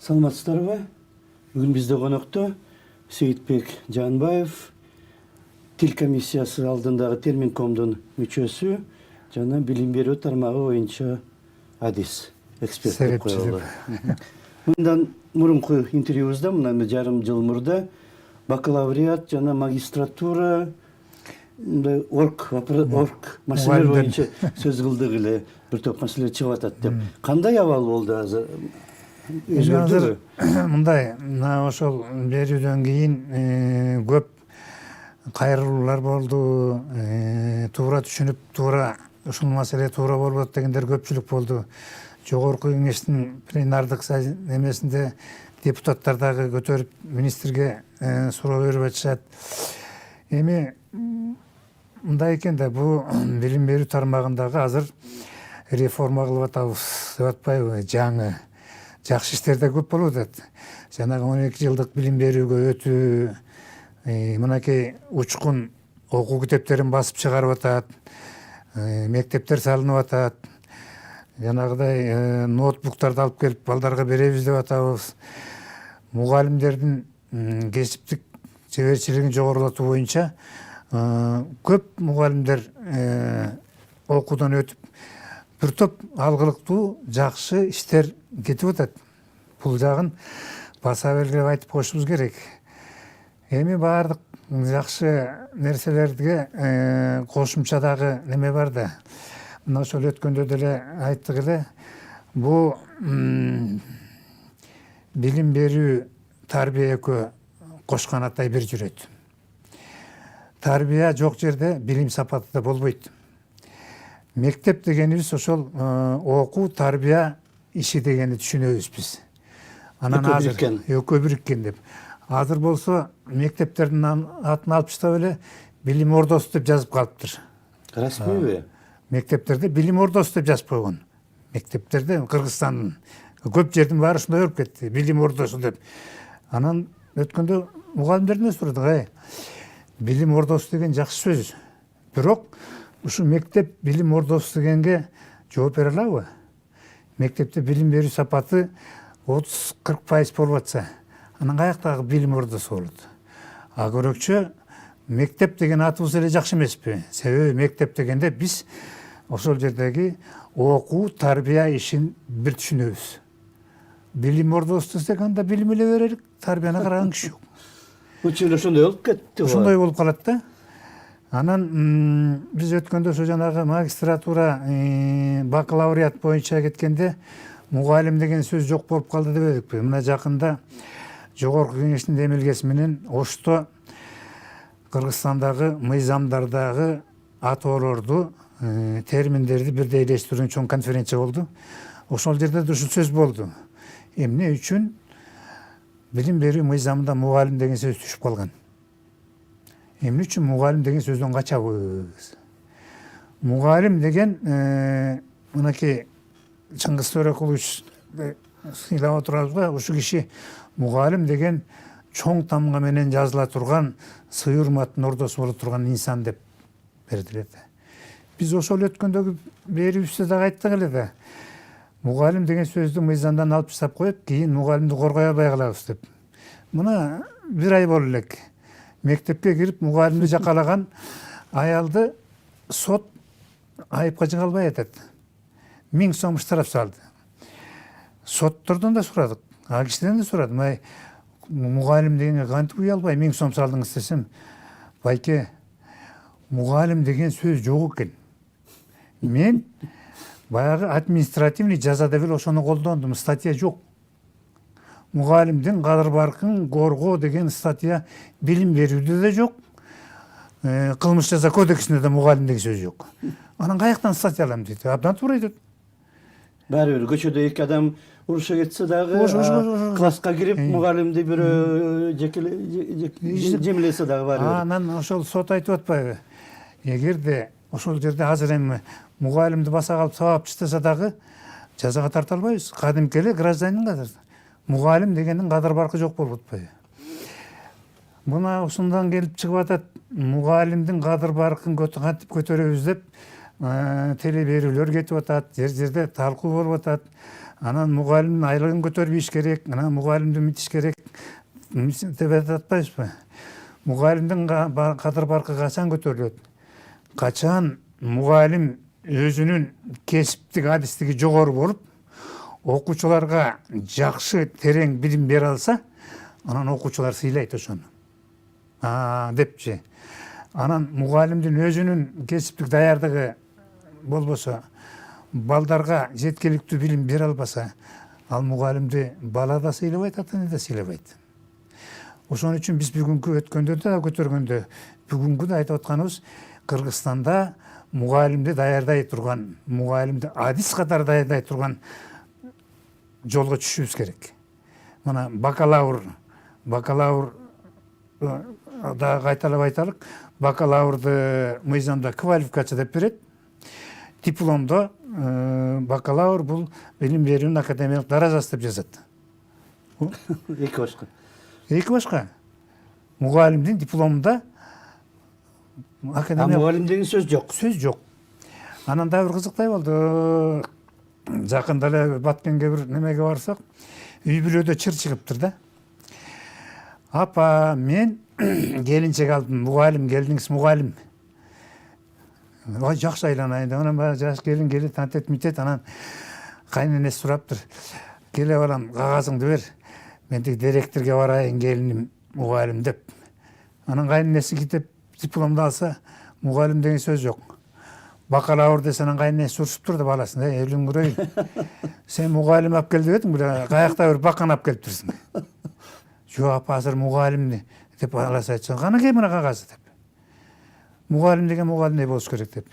Саламатсыздарбы? Бүгүн бизде конокто Сейитбек Жанбаев, тил комиссиясы алдындагы Терминкомдун мүчөсү жана билим берүү тармагы боюнча адис эксперт деп коелу. Мындан мурунку интервьюбузда, мына жарым жыл мурда бакалавриат жана магистратура орг маселелер боюнча сөз кылдык эле, бир топ маселелер чыгып атат деп. Кандай абал болду азыр? Өзгөрдүбү? Мындай, ошол берүүдөн кийин көп кайрылуулар болду, туура түшүнүп, туура ушул маселе туура болбойт дегендер көпчүлүк болду. Жогорку кеңештин пленардык эмесинде депутаттар дагы көтөрүп министрге суроо берип атышат. Эми мындай экен да, бул билим берүү тармагындагы азыр реформа кылып атабыз деп атпайбы? Жаңы жакшы иштер да көп болуп атат. Жанагы 12 жылдык билим берүүгө өтүү, мынакей учкун окуу китептерин басып чыгарып атат, мектептер салынып атат, жанагыдай ноутбуктарды алып келип балдарга беребиз деп атабыз. Мугалимдердин кесиптик жеберчилигин жогорулатуу боюнча көп мугалимдер окуудан өтүп, бир топ алгылыктуу жакшы иштер кетип атат. Бул жагын баса белгилеп айтып коюшубуз керек. Эми баардык жакшы нерселерге кошумча дагы неме бар да. Мына ошол өткөндө деле айттык эле, бул билим берүү тарбия экөө кош канаттай бир жүрөт. Тарбия жок жерде билим сапаты да болбойт. Мектеп дегенибиз ошол окуу тарбия иши дегенди түшүнөбүз биз. Анан азыр экөө бириккен деп. Азыр болсо мектептердин атын алып таштап эле билим ордосу деп жазып калыптыр. Расмийби? Мектептерде билим ордосу деп жазып койгон. Мектептерде Кыргызстандын көп жердин баары ушундай болуп кетти, билим ордосу деп. Анан өткөндө мугалимдерден сурадык, билим ордосу деген жакшы сөз. Бирок ушу мектеп билим ордосу дегенге жооп бере алабы? Мектепте билим берүү сапаты 30-40% болуп атса, анан каяктагы билим ордосу болот? А көрөкчө мектеп деген атыбыз эле жакшы эмеспи? Себеби мектеп дегенде биз ошол жердеги окуу тарбия ишин бир түшүнөбүз. Билим ордосу десек, анда билим эле берелик, тарбияны караган киши жок. Учун ошондой болуп кетти. Ошондой болуп калат да. Анан биз өткөндө ошо жанагы магистратура, бакалавриат боюнча кеткенде мугалим деген сөз жок болуп калды дебедикпи? Мына жакында жогорку кеңештин демилгеси менен Ошто Кыргызстандагы мыйзамдардагы атоолорду, терминдерди бирдейлештирүүнүн чоң конференция болду. Ошол жерде да ушул сөз болду. Эмне үчүн билим берүү мыйзамында мугалим деген сөз түшүп калган? Эмне үчүн мугалим деген сөздөн качабыз? Мугалим деген мынакей Чыңгыз Төрөкулович сыйлап отурабызга, ушул киши мугалим деген чоң тамга менен жазыла турган, сый урматтын ордосу боло турган инсан деп бердилер да. Биз ошол өткөндөгү берүүбүздө дагы айттык эле да. Мугалим деген сөздү мыйзамдан алып таштап коюп, кийин мугалимди коргой албай калабыз деп. Мына бир ай болду элек. Мектепке кирип мугалимди жакалаган аялды сот айыпка жыга албай атат. 1000 сом штраф салды. Соттордон да сурадык, ал кишиден да сурадым. Мугалим дегенге кантип уя албай 1000 сом салдыңыз десем, байке, мугалим деген сөз жок экен. Мен баягы административный жазада эле ошону колдондум, статья жок. Мугалимдин кадыр баркын коргоо деген статья билим берүүдө да жок. Кылмыш жаза кодексинде да мугалим деген сөз жок. Анан каяктан статья алам дейт. Абдан туура айтат. Баары бир көчөдө эки адам уруша кетсе дагы, класска кирип мугалимди бирөө жемилесе дагы баары бир. Анан ошол сот айтып атпайбы? Эгерде ошол жерде азыр эми мугалимди баса калып сабап таштаса дагы жазага тарта албайбыз. Кадимки эле гражданин кадыр. Мугалим дегендин кадыр баркы жок болуп атпайбы? Мына ушундан келип чыгып атат, мугалимдин кадыр баркын кантип көтөрөбүз деп теле берүүлөр кетип атат, жерде талкуу болуп атат. Анан мугалимдин айлыгын көтөрүп иш керек, анан мугалимди мынтиш керек деп атпайбызбы? Мугалимдин кадыр баркы качан көтөрүлөт? Качан мугалим өзүнүн кесиптик адистиги жогору болуп, окуучуларга жакшы терең билим бере алса, анан окуучулар сыйлайт ошону. Депчи. Анан мугалимдин өзүнүн кесиптик даярдыгы болбосо, балдарга жеткиликтүү билим бере албаса, ал мугалимди бала да сыйлабайт, ата эне да сыйлабайт. Ошон үчүн биз бүгүнкү өткөндө да көтөргөндө, бүгүнкү да айтып атканыбыз, Кыргызстанда мугалимди даярдай турган, мугалимди адис катары даярдай турган жолго түшүшүбүз керек. Мына бакалавр да кайталап айталык, бакалаврды мыйзамда квалификация деп берет. Дипломдо бакалавр бул билим берүүнүн академиялык даражасы деп жазат. Эки башка. Эки башка. Мугалимдин дипломунда академиялык Мугалим деген сөз жок. сөз жок. Анан да бир кызыктай болду. Жакында эле Баткенге бир немеге барсак, үй бүлөдө чыр чыгыптыр да. Апа, мен келинчек алдым, мугалим, келиңиз мугалим. Жакшы айланайын деп, анан жаш келин келет, антет митет, анан кайненеси сураптыр. Келе балам, кагазыңды бер. Мен тиги директорге барайын, келиним мугалим деп. Анан кайненеси кетип дипломду алса, мугалим деген сөз жок. Бакалавр десе, анан кайненеси урушуп турду баласын, өлүңгүрөйүн. Сен мугалим алып кел деп эдиң, каякта бир бакан алып келип турсуң. Жок апа, азыр мугалимди деп баласы айтса, кана кел мына кагазы деп. Мугалим деген мугалимдей болуш керек деп.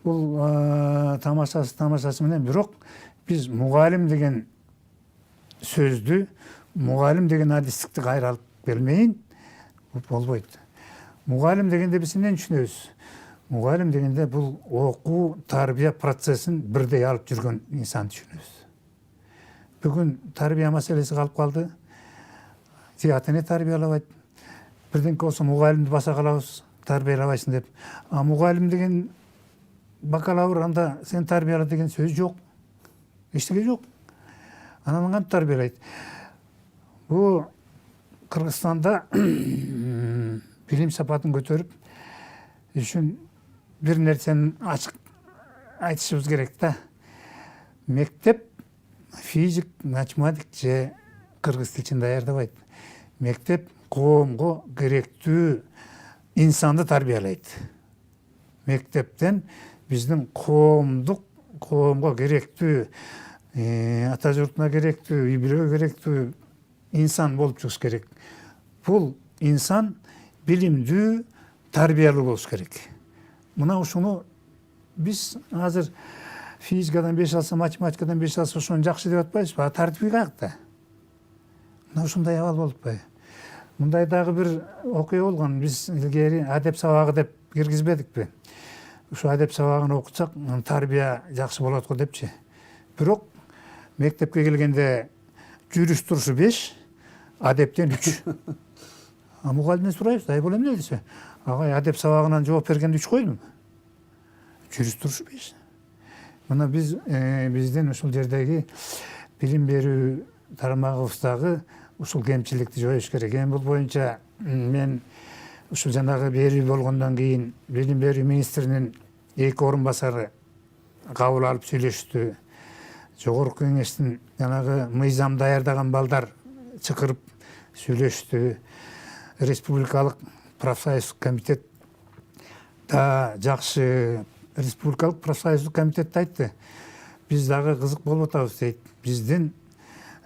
Бул тамашасы менен, бирок биз мугалим деген сөздү, мугалим деген адистикти кайра алып келмейин болбойт. Мугалим дегенде биз эмнени түшүнөбүз? Мугалим дегенде бул окуу, тарбия процессин бирдей алып жүргөн инсанды түшүнөбүз. Бүгүн тарбия маселеси калып калды. Ата эне тарбиялабайт. Бирденке болсо мугалимди баса калабыз, тарбиялабайсың деп. Мугалим деген бакалавр, анда сен тарбияла деген сөз жок. Эчтеке жок. Анан кантип тарбиялайт? Бул Кыргызстанда билим сапатын көтөрүп үчүн бир нерсени ачык айтышыбыз керек да. Мектеп физик, математик же кыргыз тилчин даярдабайт. Мектеп коомго керектүү инсанды тарбиялайт. Мектептен биздин коомго керектүү, ата журтуна керектүү, үй бүлөгө керектүү инсан болуп чыгыш керек. Бул инсан билимдүү, тарбиялуу болуш керек. Мына ушуну биз азыр физикадан 5 алса, математикадан 5 алса, ошону жакшы деп атпайбызбы? Тартиби каякта? Мына ушундай абал болуппайбы? Мындай дагы бир окуя болгон. Биз илгери адеп сабагы деп киргизбедикпи? Ушу адеп сабагын окутсак, тарбия жакшы болот го депчи. Бирок мектепке келгенде жүрүш турушу 5, адептен 3. Мугалимден сурайбыз, бул эмне десе? Агай, адеп сабагынан жооп бергенде 3 койдум. Жүрүш турушу 5. Мына биздин ушул жердеги билим берүү тармагыбыздагы ушул кемчиликти жоюш керек. Бул боюнча мен ушул жанагы берүү болгондон кийин билим берүү министринин 2 орун басары кабыл алып сүйлөштү. Жогорку кеңештин жанагы мыйзам даярдаган балдар чакырып сүйлөштү. Республикалык профсоюздук комитет да жакшы. Республикалык профсоюздук комитет айтты. Биз дагы кызык болуп атабыз дейт. Биздин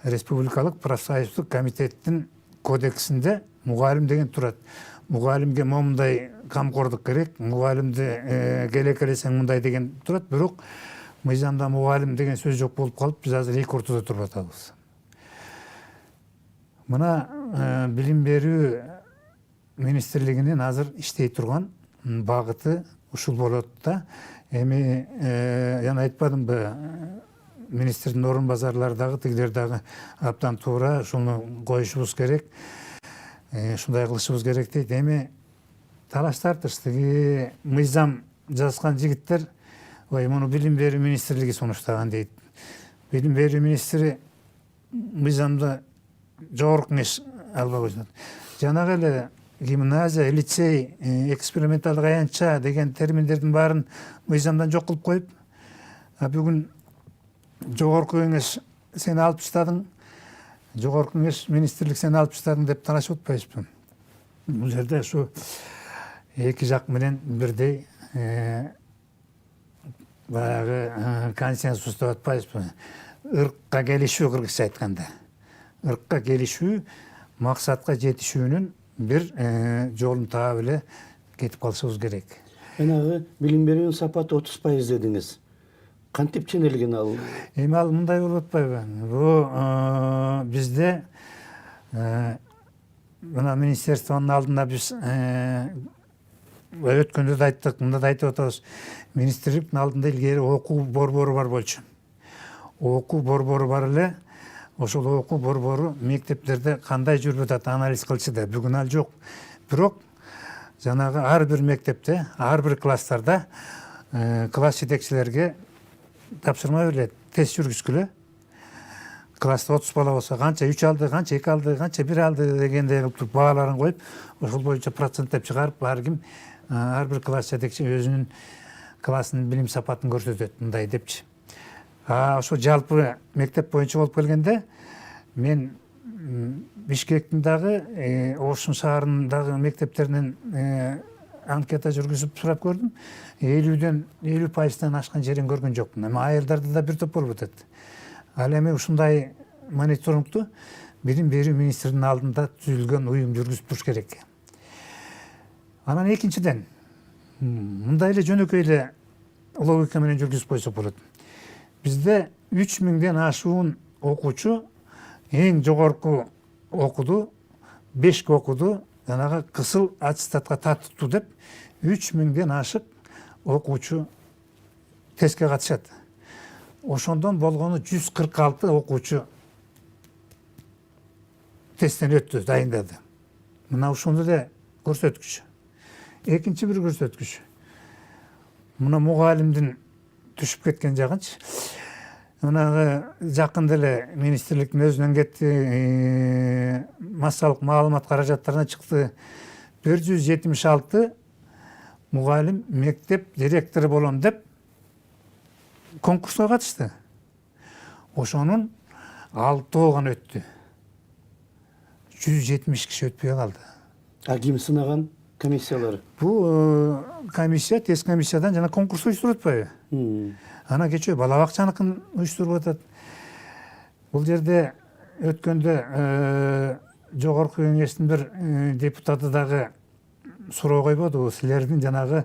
Республикалык профсоюздук комитеттин кодексинде мугалим деген турат. Мугалимге момундай камкордук керек, мугалимди келе келесең мындай деген турат. Бирок мыйзамда мугалим деген сөз жок болуп калып, биз азыр эки ортодо туруп атабыз. Мына билим берүү министрлигинин азыр иштей турган багыты ушул болот да. Эми жана айтпадымбы, министрдин орун базарлары дагы, тигилер дагы абдан туура ушуну коюшубуз керек, ушундай кылышыбыз керек дейт. Эми талаш тартыш, тиги мыйзам жазган жигиттер ой муну билим берүү министрлиги сунуштаган дейт. Билим берүү министри мыйзамда жогорку кеңеш албай койсун. Жанагы эле гимназия, лицей, эксперименталдык аянтча деген терминдердин баарын мыйзамдан жок кылып коюп, бүгүн жогорку кеңеш сени алып таштадың, жогорку кеңеш министрлик сени алып таштадың деп талашып атпайбызбы? Бул жерде ушу эки жак менен бирдей баягы консенсус деп атпайбызбы? Ыркка келишүү, кыргызча айтканда. Ыркка келишүү, максатка жетишүүнүн бир жолун таап эле кетип калышыбыз керек. Жанагы билим берүүнүн сапаты 30% дедиңиз. Кантип ченелген ал? Эми ал мындай болуп атпайбы? Бул бизде мына министерствонун алдында биз өткөндө да айттык, мында да айтып атабыз. Министрликтин алдында илгери окуу борбору бар болчу. Окуу борбору бар эле. Ошол окуу борбору мектептерде кандай жүрүп атат анализ кылчу да. Бүгүн ал жок. Бирок жанагы ар бир мектепте, ар бир класстарда класс жетекчилерге тапшырма берилет. Тест жүргүзгүлө. Класста 30 бала болсо канча 3 алды, канча 2 алды, канча 1 алды дегендей кылып туруп бааларын коюп, ошол боюнча проценттеп чыгарып, ар ким ар бир класс жетекчи өзүнүн класснын билим сапатын көрсөтөт мындай депчи. Ошо жалпы мектеп боюнча болуп келгенде мен Бишкектин дагы Оошун шаарындагы мектептеринен анкета жүргүзүп сурап көрдүм. 50% ашкан жерин көргөн жокмун. Эми айылдарда да бир топ болуп атат. Ал эми ушундай мониторингту билим берүү министринин алдында түзүлгөн уюм жүргүзүп туруш керек. Анан экинчиден мындай эле жөнөкөй эле логика менен жүргүзүп койсок болот. Бизде 3000ден ашуун окуучу эң жогорку окуду, 5 окуду, жанагы кысыл аттестатка тартыптуу деп 3000ден ашык окуучу тестке катышат. Ошондон болгону 146 окуучу тесттен өттү, дайындады. Мына ушунду эле көрсөткүч. Экинчи бир көрсөткүч. Мына мугалимдин түшүп кеткен жагынчы. Мына жакында эле министрликтин өзүнөн кетти, массалык маалымат каражаттарына чыкты. 176 мугалим мектеп директору болом деп конкурска катышты. Ошонун 6 гана өттү. 170 киши өтпөй калды. Ким сынаган комиссиялар? Бул комиссия, тест комиссиядан жана конкурс уюштуруп атпайбы? Ана кечээ бала бакчаныкын уюштуруп атат. Бул жерде өткөндө жогорку кеңештин бир депутаты дагы суроо койбоду. Силердин жанагы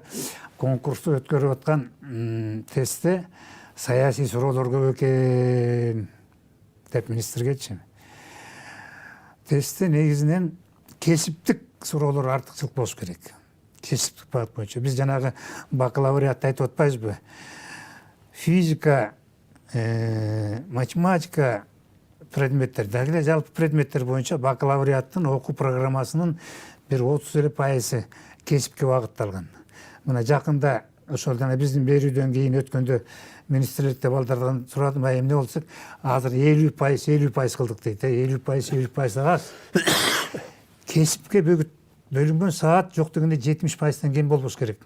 конкурсту өткөрүп аткан тестте саясий суроолор көп экен деп министргечи. Тестте негизинен кесиптик суроолор артыкчылык болуш керек. Кесиптик багыт боюнча. Биз жанагы бакалавриатты айтып атпайбызбы? Физика, математика предметтер, дагы эле жалпы предметтер боюнча бакалавриаттын окуу программасынын бир 30% кесипке багытталган. Мына жакында ошол жана биздин берүүдөн кийин өткөндө министрликте балдардан сурадым, эмне болсок, азыр 50% кылдык дейт. 50% аз. Кесипке бөлүнгөн саат жок дегенде 70%тан кем болбош керек.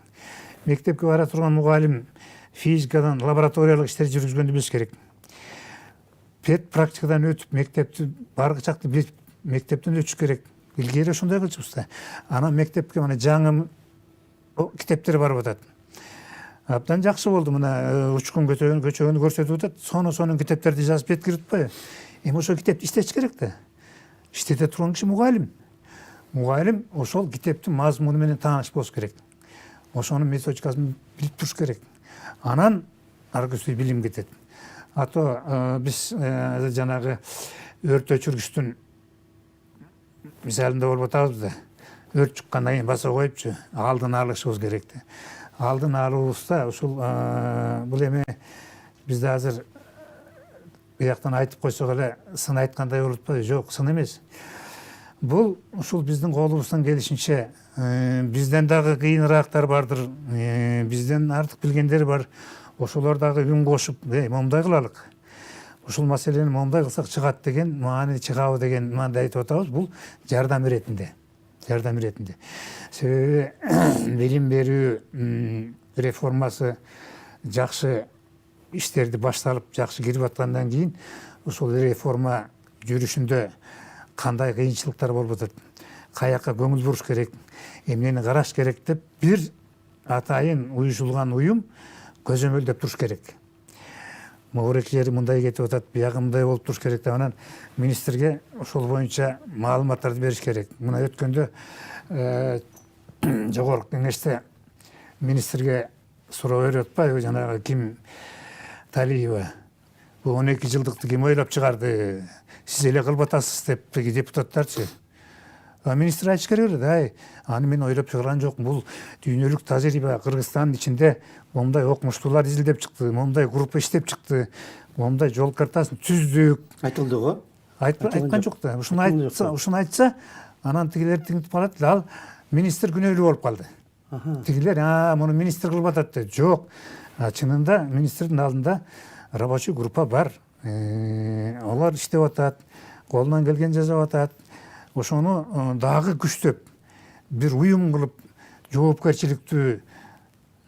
Мектепке бара турган мугалим физикадан лабораториялык иштер жүргүзгөндү билиш керек. Пед практикадан өтүп мектепти баргычакты билип мектептен өтүш керек. Илгери ошондой кылчубуз да. Анан мектепке мына жаңы китептер барып атат. Абдан жакшы болду, мына учкун көчөгөнү көрсөтүп атат. Сонун китептерди жазып жеткирип атпайбы? Эми ошол китепти иштетиш керек да. Иштете турган киши мугалим. Мугалим ошол китептин мазмуну менен тааныш болуш керек. Ошонун методикасын билип туруш керек. Анан ар көздөй билим кетет. Ато биз жанагы өрт өчүргүчтүн мисалында болуп атабыз да. Өрт чыккандан кийин баса коюпчу, алдын алышыбыз керек да. Алдын алуубузда ушул бул эми бизде азыр бияктан айтып койсок эле сын айткандай болуп атпайбы? Жок, сын эмес. Бул ушул биздин колубуздан келишинче, бизден дагы кыйыныраактар бардыр, бизден артык билгендер бар. Ошолор дагы үн кошуп, момундай кылалык, ушул маселени момундай кылсак чыгат деген маани, чыгабы деген маанida айтып атабыз. Бул жардам иретинде. Себеби билим берүү реформасы жакшы иштерди башталып, жакшы кирип аткандан кийин ушул реформа жүрүшүндө кандай кыйынчылыктар болуп атат, каяка көңүл буруш керек, эмнени караш керек деп бир атайын уюшулган уюм көзөмөлдөп туруш керек. Могу эки жери мындай кетип атат, биягы мындай болуп туруш керек деп, анан министрге ошол боюнча маалыматтарды бериш керек. Мына өткөндө жогорку кеңеште министрге суроо берип атпайбы, жанагы ким, Талиева, бул 12 жылдыкты ким ойлоп чыгарды, сиз эле кылып атасыз деп депутаттарчы. Министр айтыш керек эле, аны мен ойлоп чыгарган жокмун. Бул дүйнөлүк тажрыйба. Кыргызстандын ичинде момундай окумуштуулар изилдеп чыкты, момундай группа иштеп чыкты, момундай жол картасын түздүк. Айтылды го? Айткан жок да. Ушуну айтса, анан тигилер тиңитип калат. Ал министр күнөөлүү болуп калды. Тигилер, муну министр кылып атат деп. Жок. Чынында министрдин алдында рабочий группа бар. Олар иштеп атат, колунан келген жасап атат. Ошону дагы күчтөп, бир уюм кылып, жоопкерчиликтүү,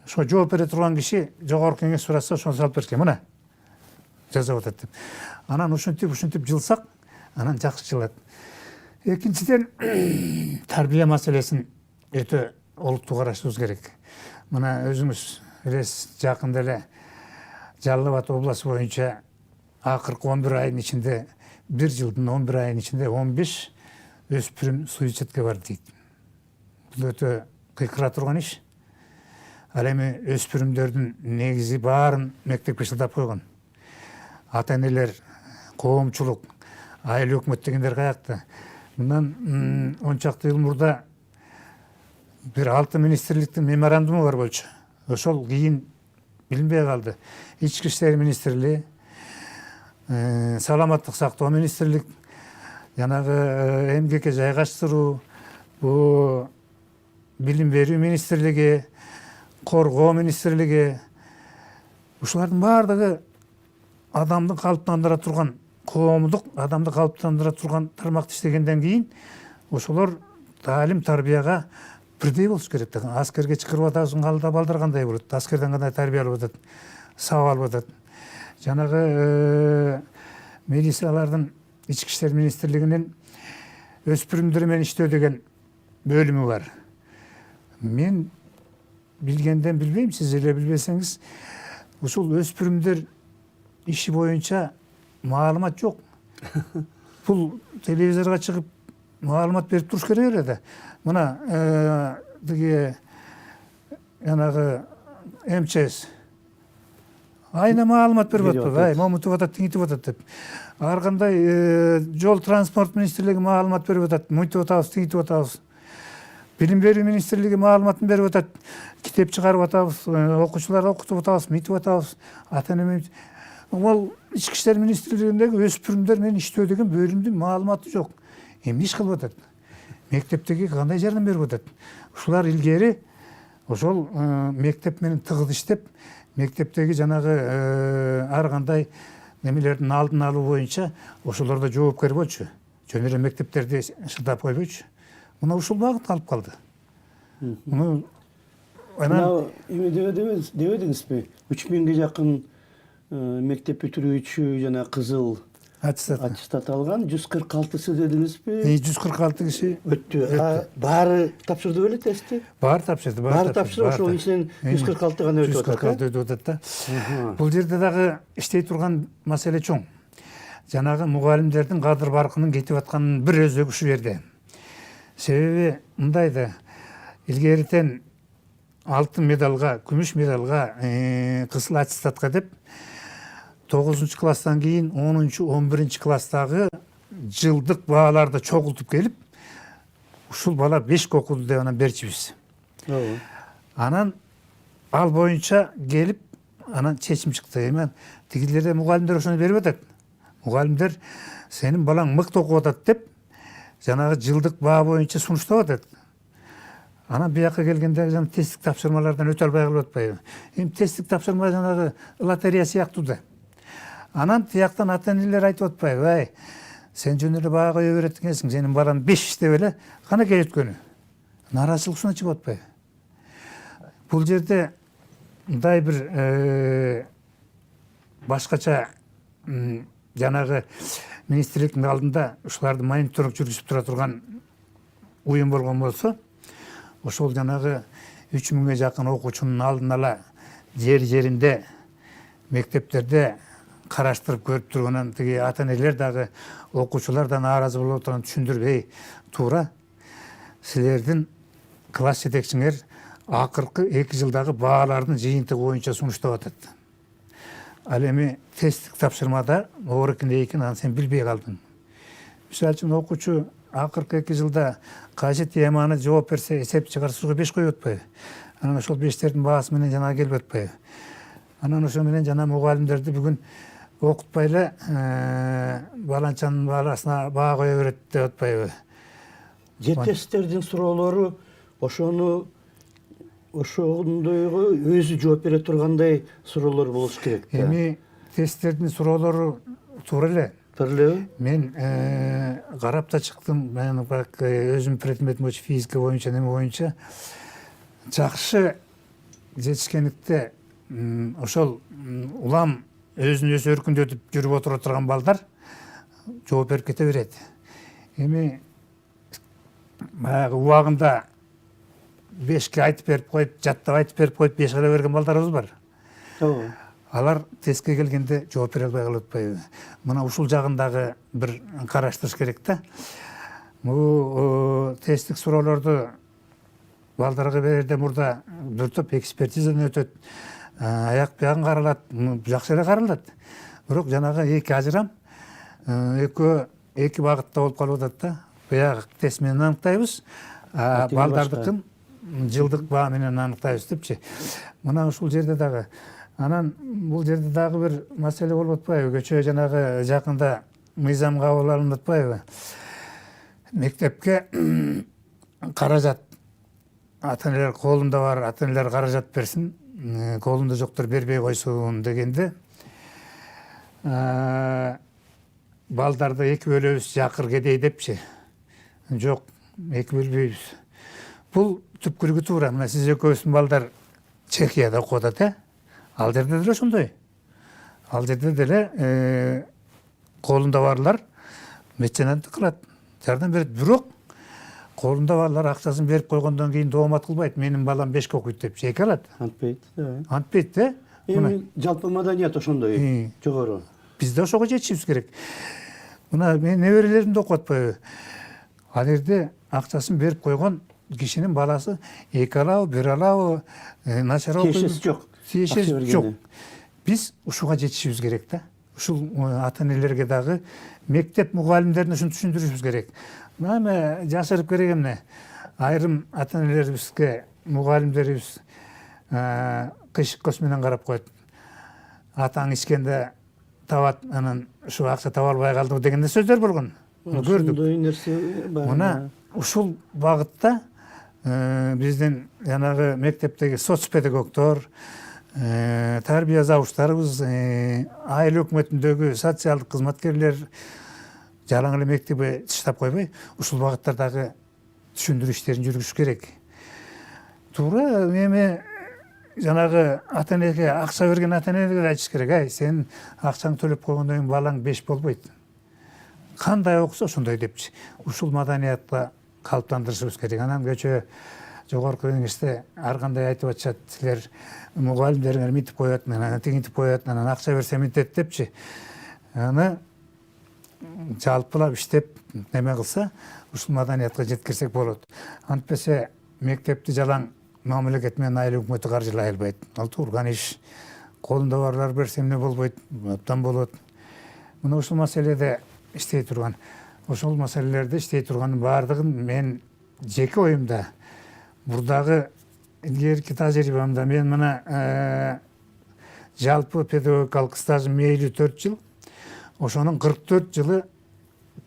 ошо жооп бере турган киши жогорку кеңеш сураса, ошону салып берсе, мына жасап атат деп. Анан ушинтип жылсак, анан жакшы жылат. Экинчиден, тарбия маселесин өтө олуттуу карашыбыз керек. Мына өзүңүз элес жакында эле Жалал Абад областы боюнча акыркы 11 айдын ичинде, бир жылдын 11 айдын ичинде 15 өспүрүм суицидке барды дейт. Бул өтө кыйкыра турган иш. Ал эми өспүрүмдөрдүн негизи баарын мектепке шылдап койгон. Ата-энелер, коомчулук, айыл өкмөт дегендер каякта. Мындан 10 чакты жыл мурда бир 6 министрликтин меморандуму бар болчу. Ошол кийин билинбей калды. Ички иштер министрлиги, саламаттык сактоо министрлик, жанагы эмгекке жайгаштыруу, бу билим берүү министрлиги, коргоо министрлиги, ушулардын баардыгы адамды калыптандыра турган, коомдук адамды калыптандыра турган тармакты иштегенден кийин ошолор таалим тарбияга бирдей болуш керек. Аскерге чакырып атасың, калда балдар кандай болот? Аскерден кандай тарбия алып атат? Сабак алып атат? Жанагы милициялардын ички иштер министрлигинин өспүрүмдөр менен иштөө деген бөлүмү бар. Мен билгенден билбейм, сиз эле билбесеңиз, ушул өспүрүмдөр иши боюнча маалымат жок. Бул телевизорго чыгып маалымат берип туруш керек эле да. Мына тиги жанагы МЧС айна маалымат берип атпайбы? Момутуп атат, тиңитип атат деп. Ар кандай жол транспорт министрлиги маалымат берип атат, мынтип атабыз, тиңитип атабыз. Билим берүү министрлиги маалыматын берип атат, китеп чыгарып атабыз, окуучуларга окутуп атабыз, мынтип атабыз. Ата-эне ол ички иштер министрлигиндеги өспүрүмдөр менен иштөө деген бөлүмдүн маалыматы жок. Эмне иш кылып атат? Мектептеги кандай жардам берип атат? Ушулар илгери ошол мектеп менен тыгыз иштеп, мектептеги жанагы ар кандай немелердин алдын алуу боюнча ошолордо жоопкер болчу. Жөн эле мектептерди шылдап койбойчу. Мына ушул багыт алып калды. Муну анан эме дебедиңизби? 3000ге жакын мектеп бүтүрүүчү жана кызыл аттестат алган, 146сы дедиңизби? 146 киши өттү. Баары тапшырды беле тестти? Баары тапшырды. Баары тапшырды, ошонун ичинен 146 гана өтүп атат. 146 өтүп атат да. Бул жерде дагы иштей турган маселе чоң. Жанагы мугалимдердин кадыр баркынын кетип атканын бир өзөгү ушул жерде. Себеби мындай да, илгеритен алтын медалга, күмүш медалга, кызыл аттестатка деп 9 класстан кийин 10-11 класстагы жылдык бааларды чогултуп келип, ушул бала 5 окуду деп анан берчүбүз. Анан ал боюнча келип, анан чечим чыкты. Эми тигилерде мугалимдер ошону берип атат. Мугалимдер сенин балаң мыкты окуп атат деп жанагы жылдык баа боюнча сунуштап атат. Анан бияка келгенде жана тесттик тапшырмалардан өтө албай калып атпайбы? Эми тесттик тапшырма жанагы лотерея сыяктуу да. Анан тияктан ата-энелер айтып атпайбы? Ай, сен жөн эле баа кое берет экенсиң, сенин балаң 5 деп эле канакей өткөнү. Нааразычылык сунуп чыгып атпайбы? Бул жерде мындай бир башкача жанагы министрликтин алдында ушуларды мониторинг жүргүзүп тура турган уюм болгон болсо, ошол жанагы 3000ге жакын окуучунун алдын ала жеринде мектептерде караштырып көрүп турганан тиги ата-энелер дагы окуучулар да нааразы болуп отурган түшүндүрбөй туура силердин класс жетекчиңер акыркы 2 жылдагы баалардын жыйынтыгы боюнча сунуштап атат. Ал эми тесттик тапшырмада оор экен экен, аны сен билбей калдың. Мисалы үчүн окуучу акыркы 2 жылда кайсы теманы жооп берсе эсеп чыгарышууга 5 коюп атпайбы? Анан ошол 5тердин баасы менен жанагы келип атпайбы? Анан ошо менен жана мугалимдерди бүгүн окутпай эле баланчанын баласына баа кое берет деп атпайбы? Жетестердин суроолору ошондойго өзү жооп бере тургандай суроолор болуш керек да. Эми тесттердин суроолору туура эле. Туура элеби? Мен карап да чыктым. Мен өзүм предметим боюнча физика боюнча неме боюнча жакшы жетишкендикте ошол улам өзүн өзү өркүндөтүп жүрүп отура турган балдар жооп берип кете берет. Эми баягы убагында 5ке айтып берип коюп, жаттап айтып берип коюп 5 кыла берген балдарыбыз бар. Ооба. Алар тестке келгенде жооп бере албай калып атпайбы? Мына ушул жагын дагы бир караштырыш керек да. Бул тесттик суроолорду балдарга берерде мурда бир топ экспертизадан өтөт. Аяк бягын каралат, жакшы эле каралат. Бирок жанагы 2 ажырам эки багытта болуп калып атат да. Баягы тест менен аныктайбыз, балдардыкын жылдык баа менен аныктайбыз депчи. Мына ушул жерде дагы анан бул жерде дагы бир маселе болуп атпайбы? Көчө жанагы жакында мыйзам кабыл алынып атпайбы? Мектепке каражат ата-энелер колунда бар, ата-энелер каражат берсин, колунда жоктор бербей койсун дегенде балдарды 2 бөлөбүз жакыр кедей депчи. Жок, 2 бөлбөйбүз. Бул түпкүлүгү туура. Мына сиз экөөбүздүн балдар Чехияда окуп атат, ал жерде деле ошондой. Ал жерде деле колунда барлар меценаттык кылат, жардам берет. Бирок колунда барлар акчасын берип койгондон кийин доомат кылбайт. Менин балам 5ке окуйт деп чеке алат. Антпейт, да. Антпейт да. Эми жалпы маданият ошондой жогору. Бизде ошого жетишибиз керек. Мына мен неберелеримди окуп атпайбы? Ал жерде акчасын берип койгон кишинин баласы 2 алабы, 1 алабы, начар окуйбу? Тиешеси жок. Тиешеси жок. Биз ушуга жетишибиз керек да. Ушул ата-энелерге дагы мектеп мугалимдерине ушуну түшүндүрүшүбүз керек. Мына жашырып керек эмне? Айрым ата-энелерибизге мугалимдерибиз кыйшык көз менен карап коет. Атаң ичкенде табат, анан ушу акча таба албай калдыбы деген сөздөр болгон. Көрдүк. Ошондой нерсе бар. Мына ушул багытта биздин жанагы мектептеги соцпедагогдор, тарбия завуштарыбыз, айыл өкмөтүндөгү социалдык кызматкерлер жалаң эле мектепке таштап койбой, ушул багыттардагы түшүндүрүү иштерин жүргүзүш керек. Туура, эми жанагы ата-энеге акча берген ата-энеге айтыш керек. Ай, сен акчаңды төлөп койгондон кийин балаң 5 болбойт. Кандай окуса ошондой депчи. Ушул маданиятка калыптандырышыбыз керек. Анан көчө жогорку кеңеште ар кандай айтып атышат, силер мугалимдериңер мынтип коет, анан тигинтип коет, анан акча берсе мынтет депчи. Аны жалпылап иштеп неме кылса, ушул маданиятка жеткирсек болот. Антпесе мектепти жалаң мамлекет менен айыл өкмөтү каржылай албайт. Ал турган иш. Колунда барлар берсе эмне болбойт, абдан болот. Мына ушул маселеде иштей турган, ошол маселелерди иштей турганын баардыгын мен жеке оюмда, бурдагы илгерки тажрыйбамда мен мына жалпы педагогикалык стажым мейли 4 жыл, ошонун 44 жылы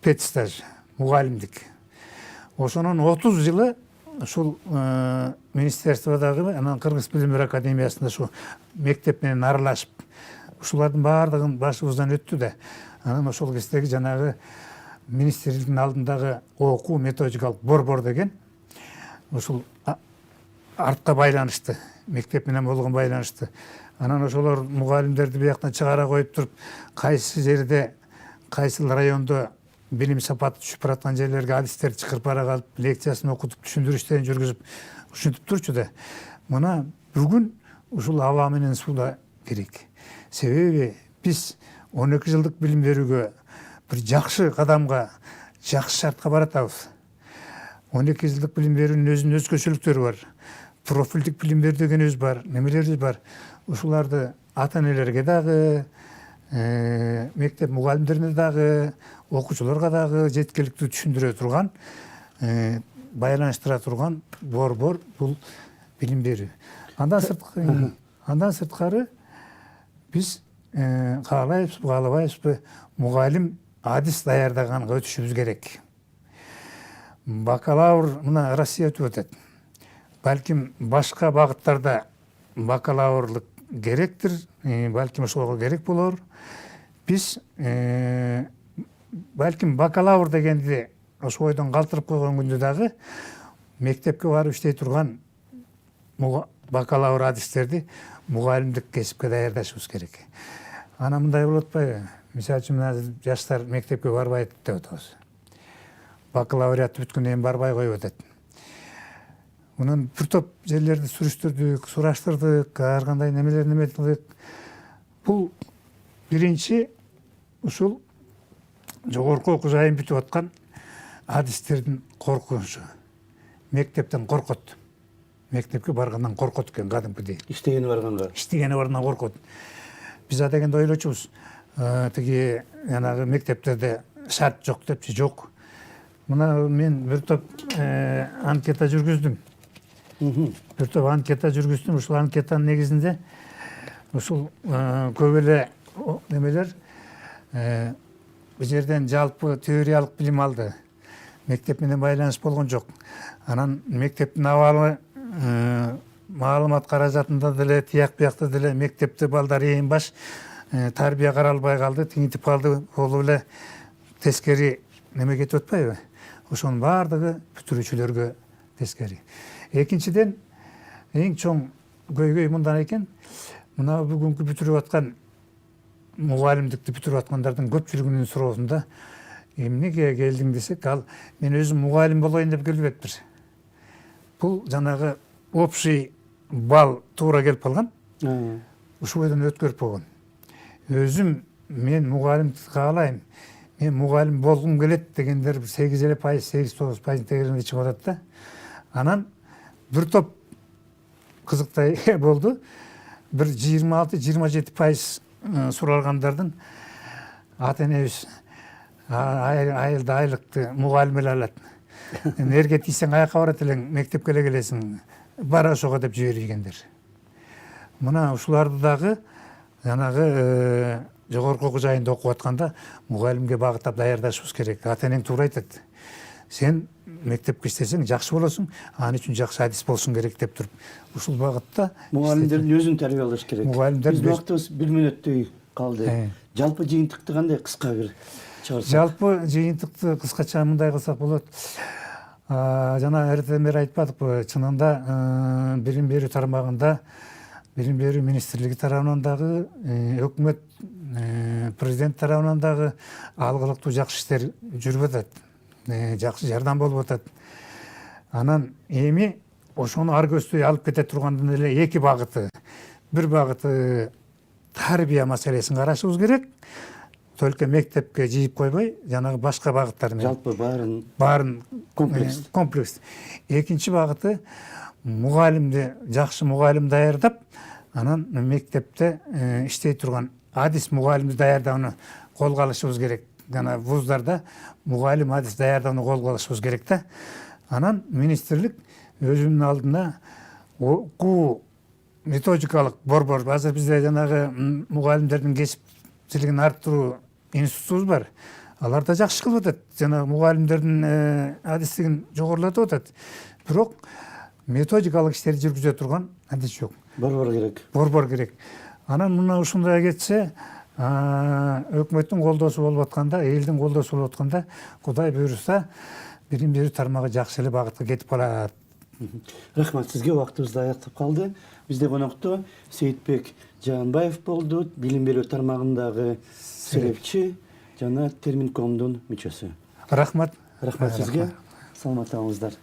педстаж, мугалимдик. ошонун 30 жылы ушул министерстводагы анан Кыргыз билим берүү академиясында ушу мектеп менен аралашып ушулардын баардыгын башыбыздан өттү да анан ошол кездеги жанагы министрликтин алдындагы окуу методикалык борбор деген ушул артка байланышты мектеп менен болгон байланышты анан ошолор мугалимдерди бияктан чыгара коюп туруп кайсы жерде кайсыл райондо билим сапаты түшүп бараткан жерлерге адистерди чакырып бара калып лекциясын окутуп түшүндүрүү иштерин жүргүзүп ушинтип турчу да мына бүгүн ушул аба менен сууда керек себеби биз 12 жылдык билим берүүгө бир жакшы кадамга жакшы шартка баратабыз 12 жылдык билим берүүнүн өзүнүн өзгөчөлүктөрү бар профилдик билим берүү дегенибиз бар немелерибиз бар ушуларды ата энелерге дагы мектеп мугалимдерине дагы окуучуларга дагы жеткиликтүү түшүндүрө турган байланыштыра турган борбор бул билим берүү андан сырткары биз каалайбызбы каалабайбызбы мугалим адис даярдаганга өтүшүбүз керек бакалавр мына Россия өтүп атат балким башка багыттарда бакалаврлык керектир балким ошого керек болор биз балким бакалавр дегенди ошо ойдон калтырып койгон күндө дагы мектепке барып иштей турган бакалавр адистерди мугалимдик кесипке даярдашыбыз керек анан мындай болуп атпайбы мисалы үчүн мына жаштар мектепке барбайт деп атабыз бакалавриатты бүткөндөн кийин барбай коюп атат мунун бир топ жерлерди сүрүштүрдүк сураштырдык ар кандай неме кылдык бул биринчи ушул жогорку окуу жайын бүтүп аткан адистердин коркунучу мектептен коркот мектепке баргандан коркот экен кадимкидей иштегени баргандан коркот биз адегенде ойлочубуз тиги жанагы мектептерде шарт жок депчи жок мына мен бир топ анкета жүргүздүм ушул анкетанын негизинде ушул көп эле немелер бул жерден жалпы теориялык билим алды мектеп менен байланыш болгон жок анан мектептин абалы маалымат каражатында деле тияк биякта деле мектепте балдар эң баш тарбия каралбай калды тиңитип калды болуп эле тескери неме кетип атпайбы ошонун баардыгы бүтүрүүчүлөргө тескери экинчиден эң чоң көйгөй мындан экен мына бүгүнкү бүтүрүп аткан мугалимдикти бүтүрүп аткандардын көпчүлүгүнүн суроосунда эмнеге келдиң десек ал мен өзүм мугалим болоюн деп келбептир бул жанагы общий балл туура келип калган ушул бойдон өткөрүп койгон өзүм мен мугалимдикти каалайм мен мугалим болгум келет дегендер 8,9% тегерегинде чыгып атат да анан бир топ кызыктай болду бир 26-27% суралгандардын ата энебиз айылда айлыкты мугалим эле алат эрге тийсең аякка барат элең мектепке эле келесиң бар ошого деп жиберилгендер мына ушуларды дагы жанагы жогорку окуу жайында окуп атканда мугалимге багыттап даярдашыбыз керек ата энең туура айтат сен мектепке иштесең жакшы болосуң ал үчүн жакшы адис болушуң керек деп туруп ушул багытта мугалимдердин өзүн тарбиялаш керек мугалимдер биздин убактыбыз 1 мүнөттөй калды жалпы жыйынтыкты кандай кыска бир чыгарсак жалпы жыйынтыкты кыскача мындай кылсак болот жана эртеден бери айтпадыкпы чынында билим берүү тармагында билим берүү министрлиги тарабынан дагы өкмөт президент тарабынан дагы алгылыктуу жакшы иштер жүрүп атат жакшы жардам болуп атат анан эми ошону ар көздөй алып кете тургандын эле эки багыты бир багыты тарбия маселесин карашыбыз керек только мектепке жийип койбой жанагы башка багыттар менен жалпы баарын комплекс экинчи багыты мугалимди жакшы мугалим даярдап анан мектепте иштей турган адис мугалимди даярдоону колго алышыбыз керек жана вуздарда мугалим адис даярдоону колго алышыбыз керек да анан министрлик өзүнүн алдына окуу методикалык борбор азыр бизде жанагы мугалимдердин кесиптүүлүгүн арттыруу институтубуз бар алар да жакшы кылып атат. Жана мугалимдердин адистигин жогорулатып атат. Бирок методикалык иштерди жүргүзө турган адис жок. Борбор керек. Борбор керек. Анан мына ушундай кетсе, өкмөттүн колдоосу болуп атканда, элдин колдоосу болуп атканда, Кудай буйруса, билим берүү тармагы жакшы эле багытка кетип калат. Рахмат сизге, убактыбыз да аяктап калды. Бизде конокто Сейитбек Жаанбаев болду, билим берүү тармагындагы серепчи жана Терминкомдун мүчөсү. Рахмат. Рахмат сизге. Саламат болуңуздар.